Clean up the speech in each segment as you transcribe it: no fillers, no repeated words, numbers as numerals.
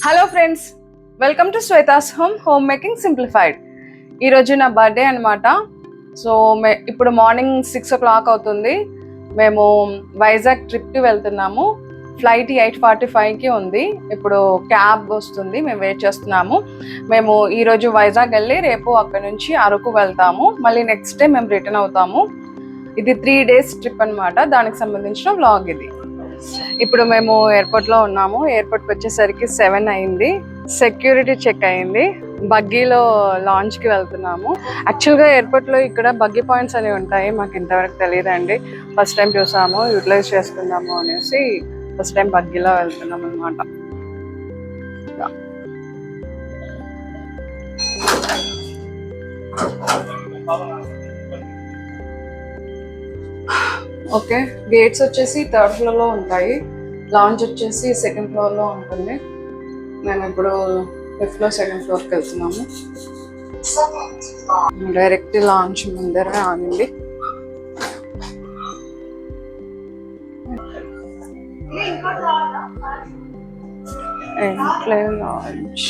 Hello friends, welcome to Shweta's home making simplified. ఈరోజు నా birthday అనమాట. సో ఇప్పుడు మార్నింగ్ 6 o'clock అవుతుంది. మేము వైజాగ్ ట్రిప్కి వెళ్తున్నాము. ఫ్లైట్ 8:45కి ఉంది. ఇప్పుడు క్యాబ్ వస్తుంది, మేము వెయిట్ చేస్తున్నాము. మేము ఈరోజు వైజాగ్ వెళ్ళి రేపు అక్కడ నుంచి అరకు వెళ్తాము. మళ్ళీ నెక్స్ట్ డే మేము రిటర్న్ అవుతాము. ఇది 3 days ట్రిప్ అనమాట. దానికి సంబంధించిన వ్లాగ్ ఇది. ఇప్పుడు మేము ఎయిర్పోర్ట్లో ఉన్నాము. ఎయిర్పోర్ట్కి వచ్చేసరికి 7 అయింది. సెక్యూరిటీ చెక్ అయింది. బగ్గీలో లాంచ్కి వెళ్తున్నాము. యాక్చువల్గా ఎయిర్పోర్ట్లో ఇక్కడ బగ్గీ పాయింట్స్ అనేవి ఉంటాయి. మాకు ఇంతవరకు తెలియదండి. ఫస్ట్ టైం చూసాము, యూటిలైజ్ చేసుకుందాము అనేసి ఫస్ట్ టైం బగ్గీలో వెళ్తున్నాం అనమాట. ఓకే, గేట్స్ వచ్చేసి 3rd floorలో ఉంటాయి. లాంచ్ వచ్చేసి 2nd floorలో ఉంటుంది. మేము ఇప్పుడు 5th floor 2nd floorకి వెళ్తున్నాము. డైరెక్ట్ లాంచ్ ముందర ఆగింది. లాంచ్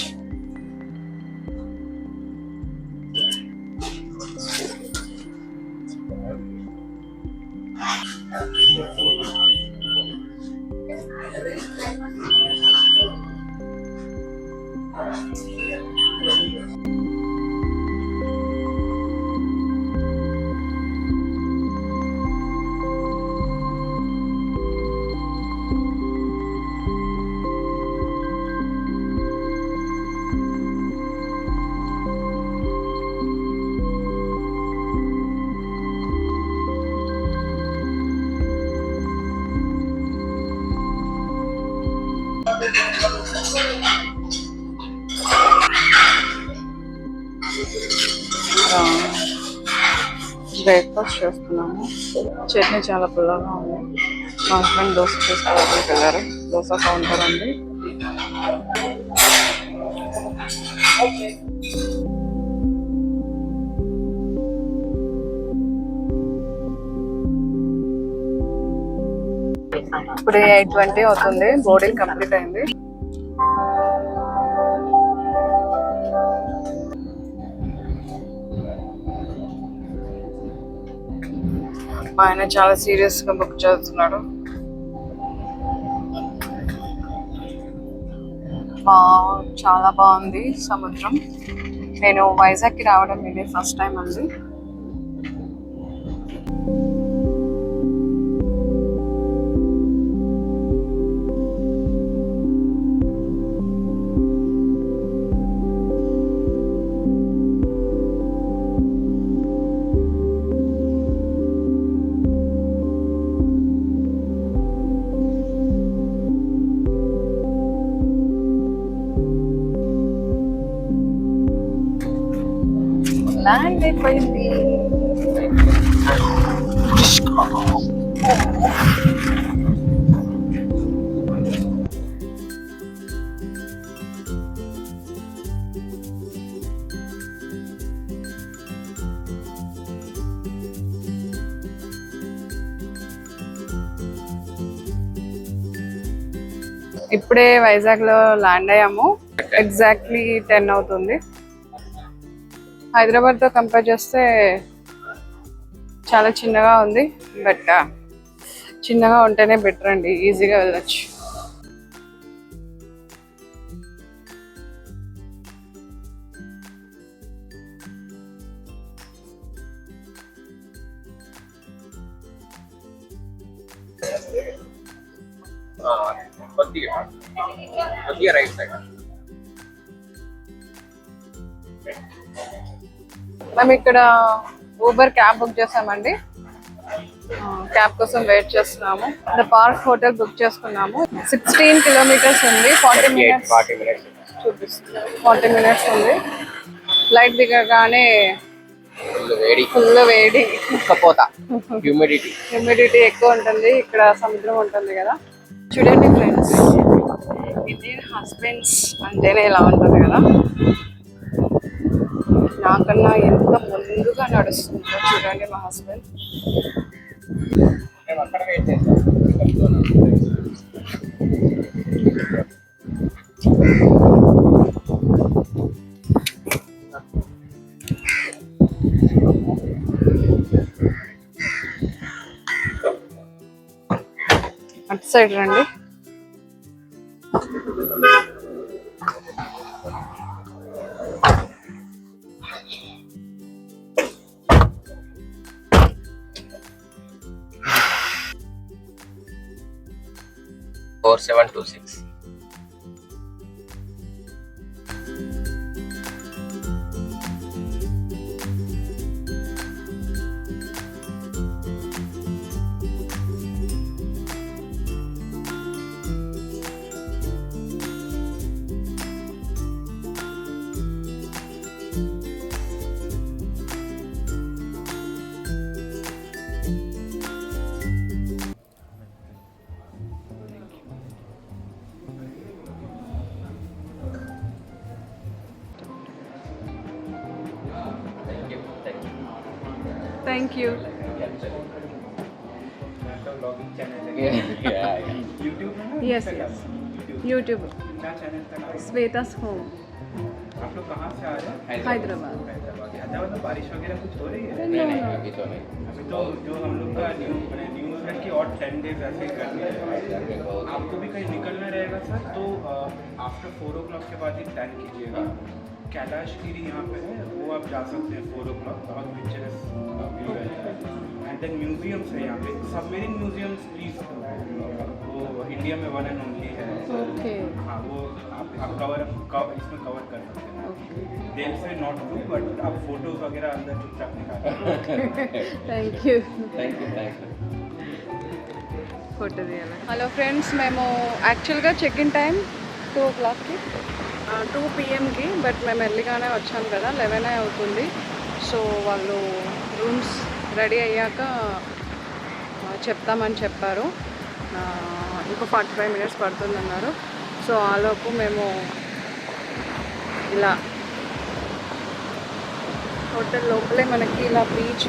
బ్రేక్ఫాస్ట్ చేస్తున్నాము. చట్నీ చాలా పుల్లగా ఉంది. మా హస్బెండ్ దోశ చేసుకోవాలని వెళ్ళారు. దోశ కౌంటర్ ఉంది. ఇప్పుడు 8:20 అవుతుంది. బోర్డింగ్ కంప్లీట్ అయింది. ఆయన చాలా సీరియస్ గా బుక్ చేస్తున్నాడు. చాలా బాగుంది సముద్రం. నేను వైజాగ్కి రావడం ఇదే ఫస్ట్ టైం అండి. ల్యాండ్ అయిపోయింది. ఇప్పుడే వైజాగ్ లో ల్యాండ్ అయ్యాము. ఎగ్జాక్ట్లీ 10 అవుతుంది. హైదరాబాద్తో కంపేర్ చేస్తే చాలా చిన్నగా ఉంది. బట్ చిన్నగా ఉంటేనే బెటర్ అండి, ఈజీగా వెళ్ళచ్చు. మేము ఇక్కడ ఊబర్ క్యాబ్ బుక్ చేసామండి. క్యాబ్ కోసం వెయిట్ చేస్తున్నాము. పార్క్ హోటల్ బుక్ చేసుకున్నాము. 16 kilometers ఉంది. 40 minutes చూపిస్తుంది. 40 minutes ఉంది. ఫ్లైట్ దిగగానే ఫుల్ వేడి, హ్యూమిడిటీ ఎక్కువ ఉంటుంది. ఇక్కడ సముద్రం ఉంటుంది కదా. చూడండి ఫ్రెండ్స్, ఇండియన్ హస్బెండ్స్ అంటేనే ఇలా ఉంటుంది కదా. నాకన్నా ఎంత ముందుగా నడుస్తుందో చూడండి మా హస్బెండ్. అటు సైడ్ రండి. Four 726. Thank you. Yes yes YouTube Shweta's home. आप लोग कहाँ से आ रहे हैं? हैदराबाद. हैदराबाद में बारिश वगैरह कुछ हो रही है? नहीं अभी तो नहीं. अभी तो जो हम लोग का न्यूज़ है कि और 10 डेज ऐसे ही करनी है. आपको भी कहीं निकलना रहेगा सर तो आफ्टर 4 o'clock के बाद ही प्लान कीजिएगा. कैलाशगिरी यहाँ पे है, वो आप जा सकते हैं 4 o'clock. बहुत पिक्चरस व्यू रहता है. एंड देन म्यूजियम्स है यहाँ पे. सबमेरिन म्यूजियम्स प्लीज, वो इंडिया में 1 and only है. ओके. हाँ वो आप इसमें कवर कर सकते हैं. देर से नॉट टू बट आप फोटोज वगैरह अंदर चुपचाप निकाल. Thank you. Thank you. Photo తీయాలి. హలో ఫ్రెండ్స్, మేము యాక్చువల్గా చెక్ ఇన్ టైం 2 o'clockకి 2 pmకి, బట్ మేము ఎర్లీగానే వచ్చాం కదా, 11 అవుతుంది. సో వాళ్ళు రూమ్స్ రెడీ అయ్యాక చెప్తామని చెప్పారు. ఇంకో 45 minutes పడుతుందన్నారు. సో ఆలోపు మేము ఇలా హోటల్ లోపలే మనకి ఇలా బీచ్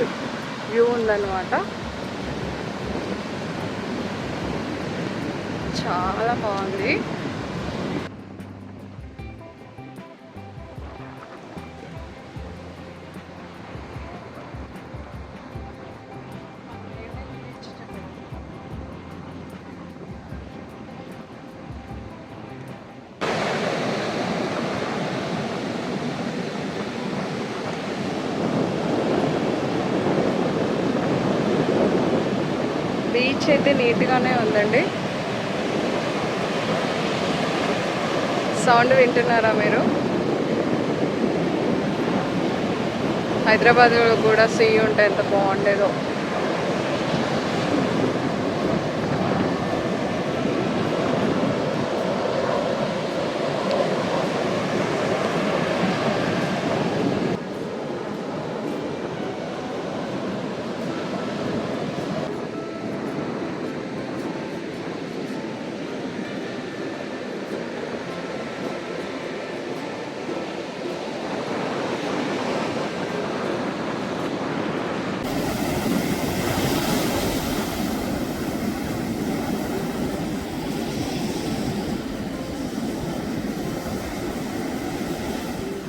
వ్యూ ఉందన్నమాట. చాలా బాగుంది. బీచ్ అయితే నీట్గానే ఉందండి. సౌండ్ వింటున్నారా మీరు? హైదరాబాద్లో కూడా సీ ఉంటే ఎంత బాగుండేదో.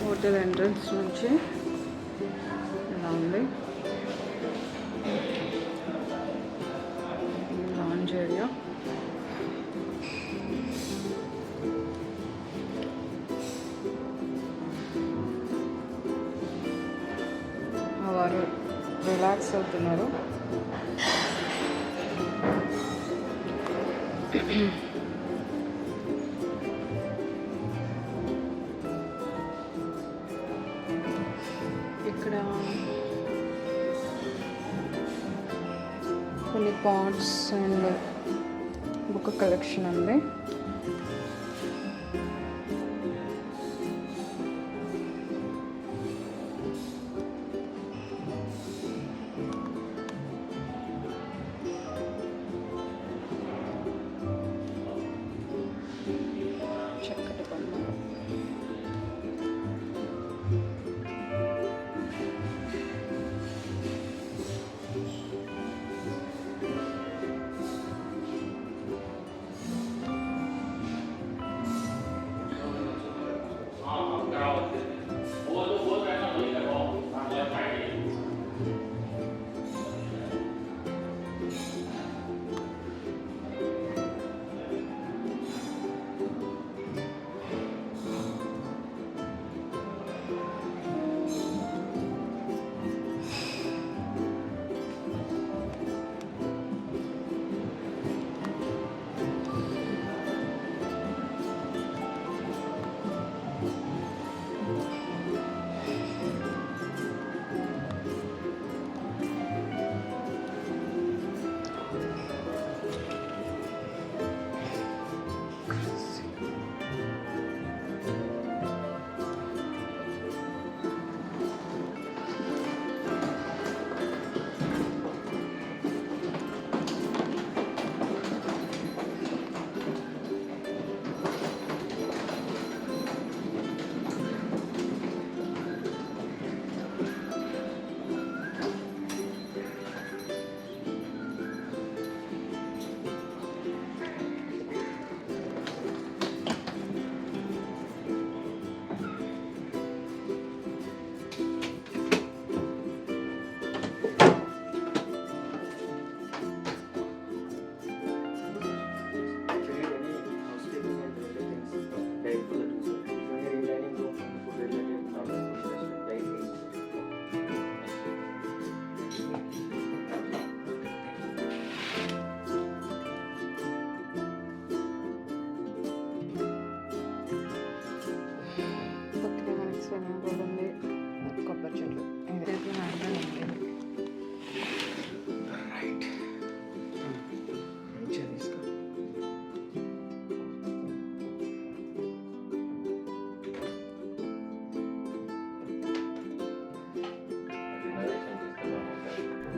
హోటల్ ఎంట్రన్స్ నుంచి ఇలా ఉంది లాంజ్ ఏరియా. వారు రిలాక్స్ అవుతున్నారు. ఇక్కడ కొన్ని పాట్స్ అండ్ బుక్ కలెక్షన్ ఉంది. చక్కటి బొమ్మలు.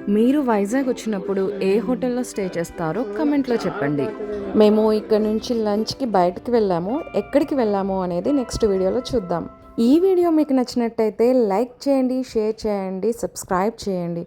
మీరు వైజాగ్ వచ్చినప్పుడు ఏ హోటల్లో స్టే చేస్తారో కమెంట్లో చెప్పండి. మేము ఇక్కడ నుంచి లంచ్కి బయటకు వెళ్ళాము. ఎక్కడికి వెళ్ళాము అనేది నెక్స్ట్ వీడియోలో చూద్దాం. ఈ వీడియో మీకు నచ్చినట్టయితే లైక్ చేయండి, షేర్ చేయండి, సబ్స్క్రైబ్ చేయండి.